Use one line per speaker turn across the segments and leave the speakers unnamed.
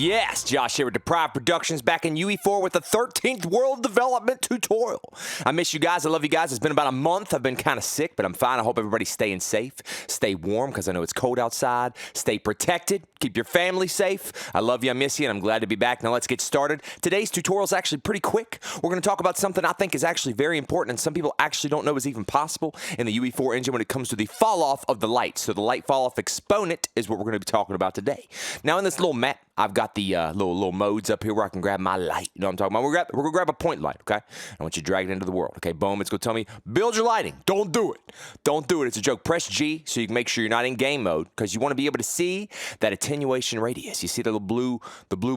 Yes, Josh here with DepriveD Productions back in UE4 with the 13th World Development Tutorial. I miss you guys. I love you guys. It's been about a month. I've been kind of sick, but I'm fine. I hope everybody's staying safe. Stay warm because I know it's cold outside. Stay protected. Keep your family safe. I love you. I miss you, and I'm glad to be back. Now let's get started. Today's tutorial is actually pretty quick. We're going to talk about something I think is actually very important and some people actually don't know is even possible in the UE4 engine when it comes to the fall-off of the light. So the light fall-off exponent is what we're going to be talking about today. Now in this little map, I've got the little modes up here where I can grab my light. You know what I'm talking about? We're going to grab a point light, okay? I want you to drag it into the world, okay? Boom, it's going to tell me, build your lighting. Don't do it. Don't do it. It's a joke. Press G so you can make sure you're not in game mode because you want to be able to see that attenuation radius. You see the blue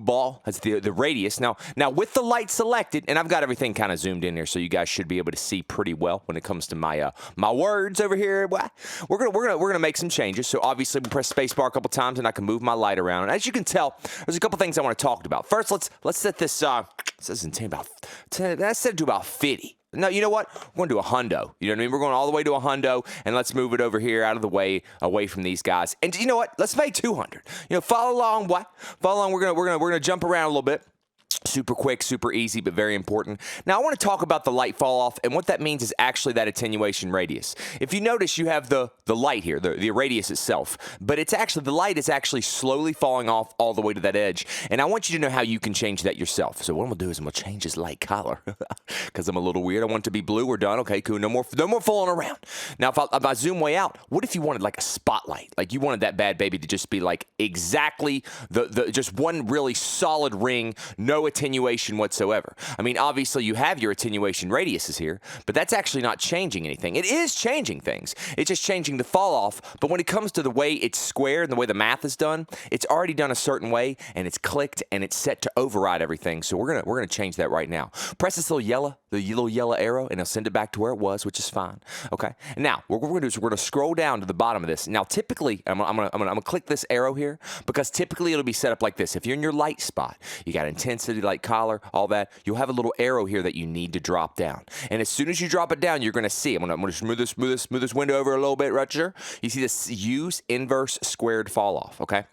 ball? That's the radius. Now with the light selected, and I've got everything kind of zoomed in here so you guys should be able to see pretty well when it comes to my my words over here. We're gonna make some changes. So obviously we press spacebar a couple times and I can move my light around. And as you can tell, there's a couple things I want to talk about. First, let's set this. This isn't about 10. Let's set it to about 50. No, you know what? We're going to do a hundo. You know what I mean? We're going all the way to a hundo, and let's move it over here out of the way, away from these guys. And you know what? Let's make 200. You know, follow along. Follow along. We're gonna jump around a little bit. Super quick, super easy, but very important. Now, I want to talk about the light fall off, and what that means is actually that attenuation radius. If you notice, you have the light here, the radius itself, but it's actually, the light is actually slowly falling off all the way to that edge, and I want you to know how you can change that yourself. So what I'm going to do is I'm going to change this light color, because I'm a little weird. I want it to be blue. We're done. Okay, cool. No more fooling around. Now, if I zoom way out, what if you wanted like a spotlight? Like you wanted that bad baby to just be like exactly just one really solid ring, no attenuation whatsoever. I mean, obviously you have your attenuation radiuses here, but that's actually not changing anything. It is changing things. It's just changing the fall off, but when it comes to the way it's squared and the way the math is done, it's already done a certain way and it's clicked and it's set to override everything. So we're gonna change that right now. Press this little yellow arrow and it'll send it back to where it was, which is fine. Okay. And now what we're gonna do is we're gonna scroll down to the bottom of this. Now typically I'm gonna click this arrow here because typically it'll be set up like this. If you're in your light spot, you got intensity, light collar, all that, you'll have a little arrow here that you need to drop down. And as soon as you drop it down, you're gonna see, I'm gonna smooth this window over a little bit right here. You see this use inverse squared fall off, okay?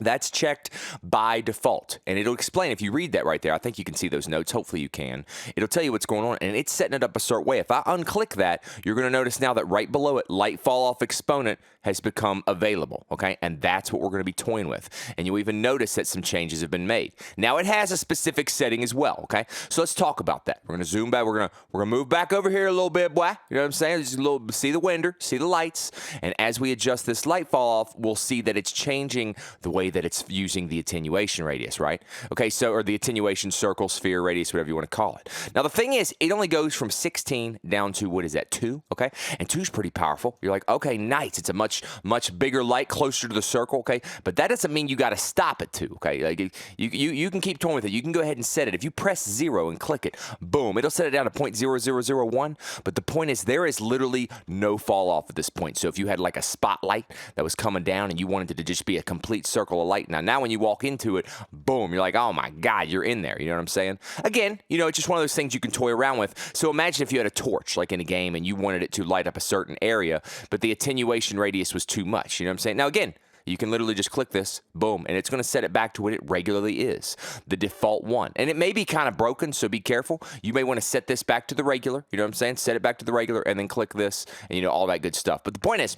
That's checked by default, and it'll explain if you read that right there. I think you can see those notes. Hopefully you can. It'll tell you what's going on, and it's setting it up a certain way. If I unclick that, you're going to notice now that right below it, light fall off exponent has become available, okay? And that's what we're going to be toying with. And you'll even notice that some changes have been made. Now it has a specific setting as well, okay? So let's talk about that. We're going to zoom back. We're going to move back over here a little bit, boy. You know what I'm saying? Just a little, see the window, see the lights, and as we adjust this light fall off, we'll see that it's changing the way that it's using the attenuation radius, right? Okay, so, or the attenuation circle, sphere, radius, whatever you want to call it. Now, the thing is, it only goes from 16 down to, what is that, 2, okay? And 2 is pretty powerful. You're like, okay, nice. It's a much bigger light, closer to the circle, okay? But that doesn't mean you got to stop at 2, okay? Like, you can keep toying with it. You can go ahead and set it. If you press 0 and click it, boom, it'll set it down to 0.0001, but the point is there is literally no fall off at this point. So if you had like a spotlight that was coming down and you wanted it to just be a complete circle of light, now when you walk into it, boom, you're like, oh my God, you're in there. You know what I'm saying? Again, you know, it's just one of those things you can toy around with. So imagine if you had a torch, like in a game, and you wanted it to light up a certain area, but the attenuation radius was too much. You know what I'm saying? Now again, you can literally just click this, boom, and it's going to set it back to what it regularly is, the default one. And it may be kind of broken, so be careful. You may want to set this back to the regular, you know what I'm saying? Set it back to the regular, and then click this, and you know, all that good stuff. But the point is,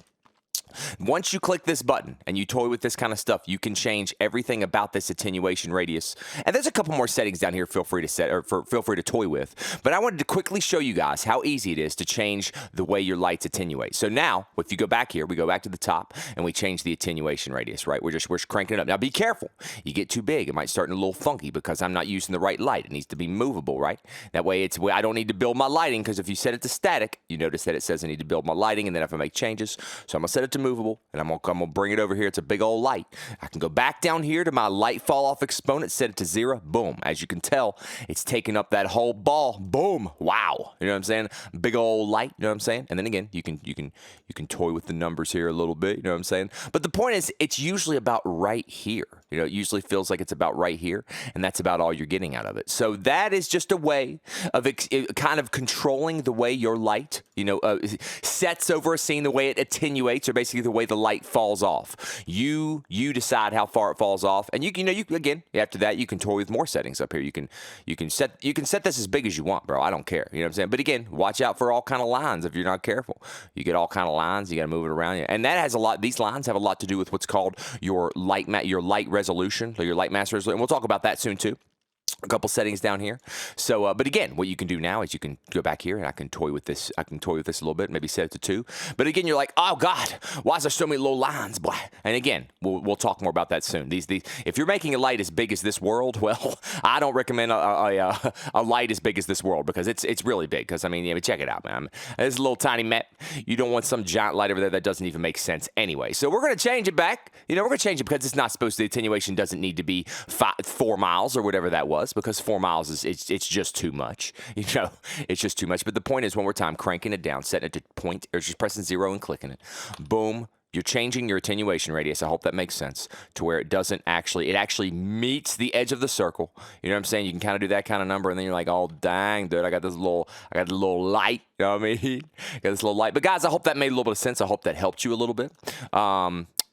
once you click this button and you toy with this kind of stuff, you can change everything about this attenuation radius. And there's a couple more settings down here feel free to set or feel free to toy with. But I wanted to quickly show you guys how easy it is to change the way your lights attenuate. So now, if you go back here, we go back to the top and we change the attenuation radius, right? We're cranking it up. Now be careful. You get too big, it might start a little funky because I'm not using the right light. It needs to be movable, right? That way I don't need to build my lighting, because if you set it to static, you notice that it says I need to build my lighting, and then if I make changes, so I'm gonna set it to movable, and I'm gonna bring it over here. It's a big old light. I can go back down here to my light fall off exponent, set it to 0. Boom. As you can tell, it's taking up that whole ball. Boom. Wow. You know what I'm saying? Big old light. You know what I'm saying? And then again, you can toy with the numbers here a little bit. You know what I'm saying? But the point is, it's usually about right here. You know, it usually feels like it's about right here, and that's about all you're getting out of it. So that is just a way of kind of controlling the way your light, you know, sets over a scene, the way it attenuates, or basically basically the way the light falls off. You decide how far it falls off, and you again, after that, you can toy with more settings up here. You can set this as big as you want, bro. I don't care. You know what I'm saying? But again, watch out for all kind of lines if you're not careful. You get all kind of lines. You got to move it around, and that has a lot. These lines have a lot to do with what's called your light resolution, or your light mass resolution. And we'll talk about that soon too. A couple settings down here. So, but again, what you can do now is you can go back here and I can toy with this. I can toy with this a little bit, maybe set it to 2. But again, you're like, oh God, why is there so many low lines? Boy. And again, we'll talk more about that soon. These if you're making a light as big as this world, well, I don't recommend a light as big as this world, because it's really big. Because I mean, check it out, man. This little tiny map. You don't want some giant light over there that doesn't even make sense anyway. So we're gonna change it back. We're gonna change it because it's not supposed to. The attenuation doesn't need to be 4 miles or whatever that was, because 4 miles is it's just too much. It's just too much. But the point is, one more time, cranking it down, setting it to point, or just pressing 0 and clicking it. Boom. You're changing your attenuation radius. I hope that makes sense, to where it actually meets the edge of the circle. You know what I'm saying? You can kind of do that kind of number, and then you're like, oh dang, dude, I got a little light. You know what I mean? Got this little light. But guys, I hope that made a little bit of sense. I hope that helped you a little bit.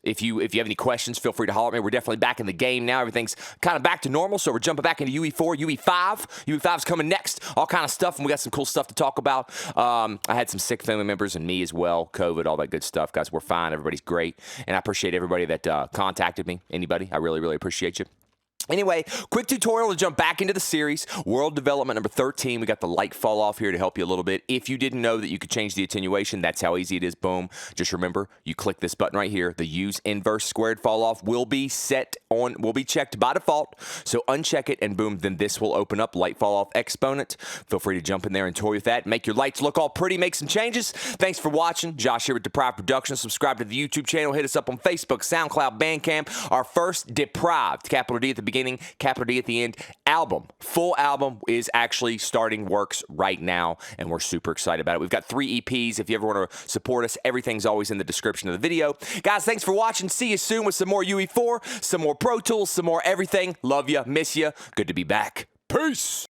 If you have any questions, feel free to holler at me. We're definitely back in the game now. Everything's kind of back to normal, so we're jumping back into UE4, UE5. UE5's coming next. All kind of stuff, and we got some cool stuff to talk about. I had some sick family members, and me as well, COVID, all that good stuff. Guys, we're fine. Everybody's great, and I appreciate everybody that contacted me. Anybody, I really, really appreciate you. Anyway, quick tutorial to jump back into the series. World development number 13. We got the light fall off here to help you a little bit. If you didn't know that you could change the attenuation, that's how easy it is. Boom. Just remember, you click this button right here. The use inverse squared fall off will be checked by default. So uncheck it, and boom, then this will open up light fall off exponent. Feel free to jump in there and toy with that. Make your lights look all pretty. Make some changes. Thanks for watching. Josh here with DepriveD Productions. Subscribe to the YouTube channel. Hit us up on Facebook, SoundCloud, Bandcamp. Our first DepriveD, capital D at the beginning, capital D at the end, full album is actually starting works right now, and we're super excited about it. We've got 3 EPs. If you ever want to support us, everything's always in the description of the video. Guys, thanks for watching. See you soon with some more UE4, some more Pro Tools, some more everything. Love you, miss you. Good to be back. Peace.